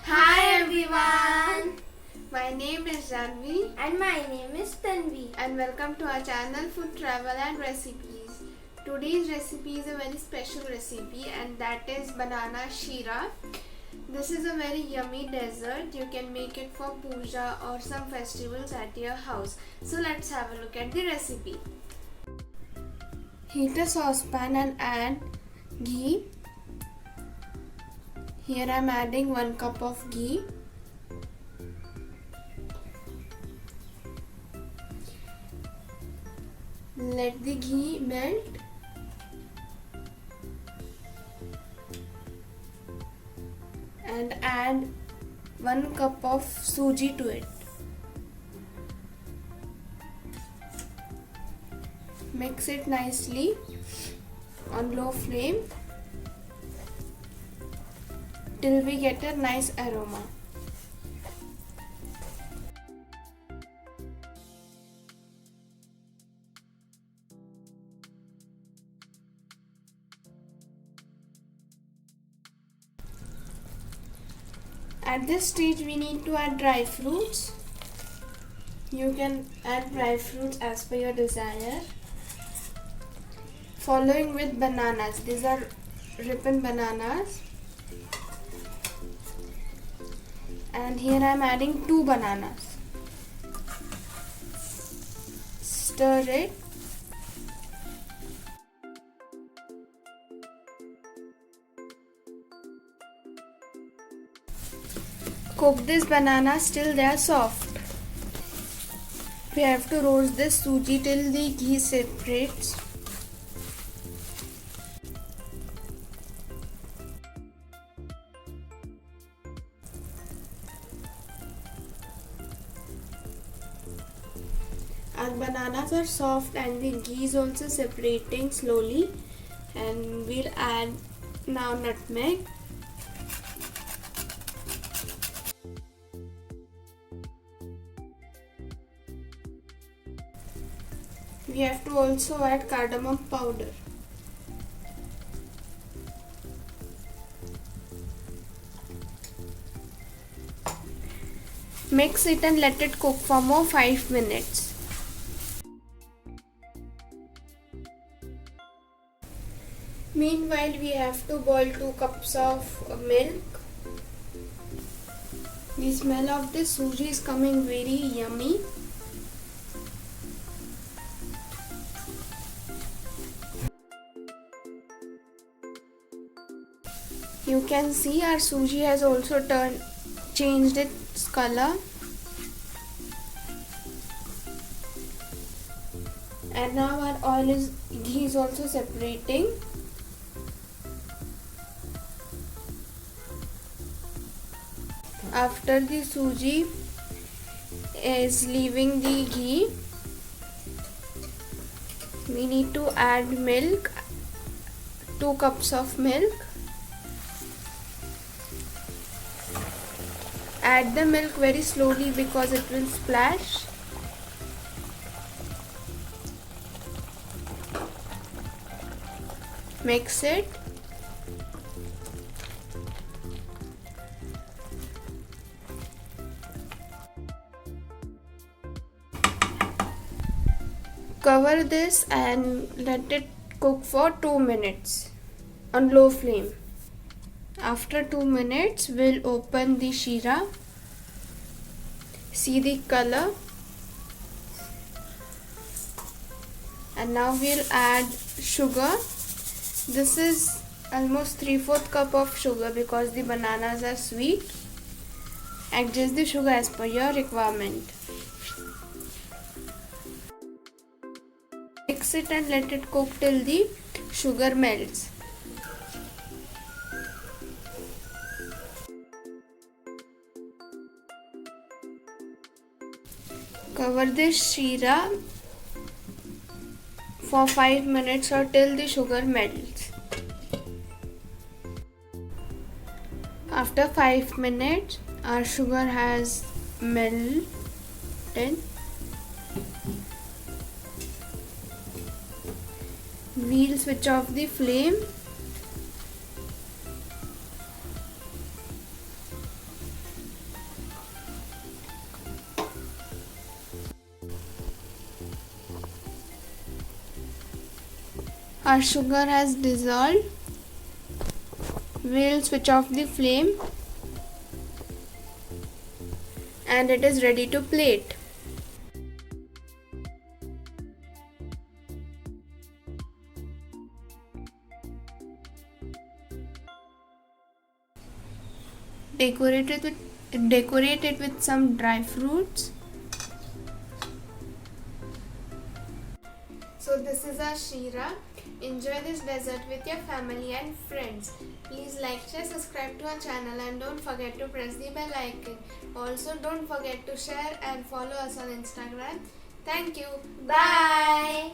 Hi everyone! My name is Janvi And my name is Tanvi. and welcome to our channel Food Travel and Recipes. Today's recipe is a very special recipe and that is Banana Sheera. This is a very yummy dessert. You can make it for Puja or some festivals at your house. So let's have a look at the recipe. Heat a saucepan and add ghee. Here I am adding 1 cup of ghee. Let the ghee melt. And add 1 cup of suji to it. Mix it nicely on low flame till we get a nice aroma. At this stage we need to add dry fruits. You can add dry fruits as per your desire. Following with bananas. These are ripened bananas. And here I am adding 2 bananas. Stir it. Cook these bananas till they are soft. We have to roast this suji till the ghee separates. Our bananas are soft and the ghee is also separating slowly, and we'll add now nutmeg. We have to also add cardamom powder. Mix it and let it cook for more 5 minutes. Meanwhile, we have to boil 2 cups of milk. The smell of this suji is coming very yummy. You can see our suji has also changed its color. And now our ghee is also separating. After the suji is leaving the ghee, we need to add milk, 2 cups of milk. Add the milk very slowly because it will splash. Mix it. Cover this and let it cook for 2 minutes on low flame. After 2 minutes, we'll open the sheera. See the color. And now we'll add sugar. This is almost 3/4 cup of sugar because the bananas are sweet. Adjust the sugar as per your requirement. Mix it and let it cook till the sugar melts. Cover this sheera for 5 minutes or till the sugar melts. After 5 minutes, our sugar has melted. We'll switch off the flame Our sugar has dissolved. We'll switch off the flame and it is ready to plate. Decorate it with some dry fruits. So this is our Sheera. Enjoy this dessert with your family and friends. Please like, share, subscribe to our channel and don't forget to press the bell icon. Also don't forget to share and follow us on Instagram. Thank you. Bye.